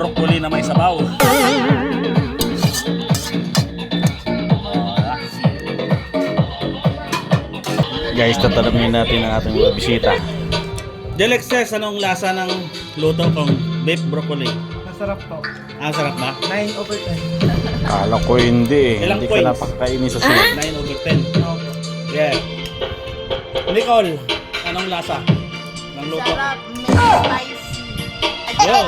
broccoli na may sabaw. Guys, tatanungin natin ang ating mga bisita. Delexes, anong lasa ng luto kong beef broccoli? Masarap po. Ah, sarap ba? 9/10. Kala ko hindi. Ilang Hindi ka points? napakakainin sa sunod. 9/10. Yeah. Nicole, anong lasa ng luto? Sarap, may spicy. Yun.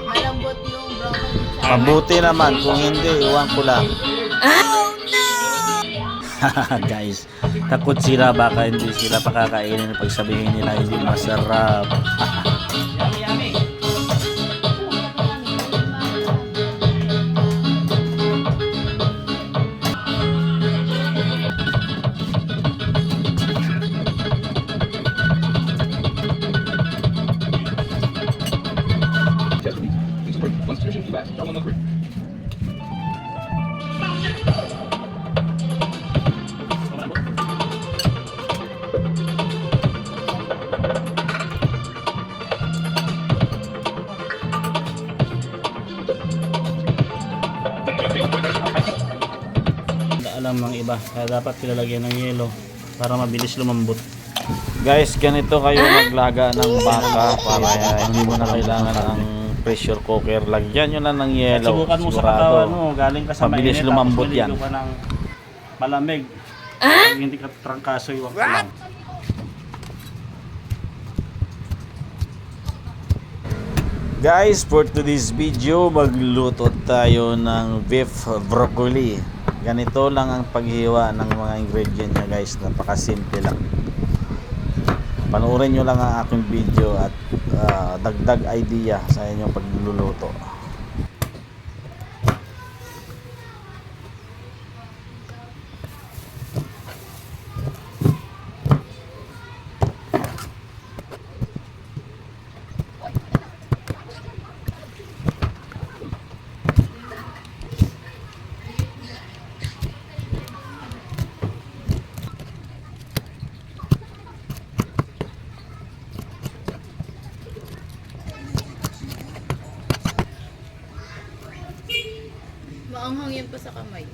Malambot yung broccoli. Mabuti naman. Kung hindi, iwan ko lang. Guys, takot sila baka hindi sila pakakainin pag sabihin nila hindi masarap. Alam ng iba, kaya dapat pinalagyan ng yelo para mabilis lumambot. Guys, ganito kayo maglaga ng baka para hindi mo na kailangan ng pressure cooker. Lagyan nyo na ng yelo. Subukan mo sa Sigurado. katawan mo, galing ka sa Mabilis mainit, lumambot tapos yan. maligo ka ng malamig. Pag hindi ka trangkaso, iwak ka lang. Guys, for today's video, magluto tayo ng beef broccoli. Ganito lang ang paghiwa ng mga ingredient niya guys. Napakasimple lang. Panoorin nyo lang ang aking video at dagdag idea sa inyong pagluluto. Maanghang yan pa sa kamay.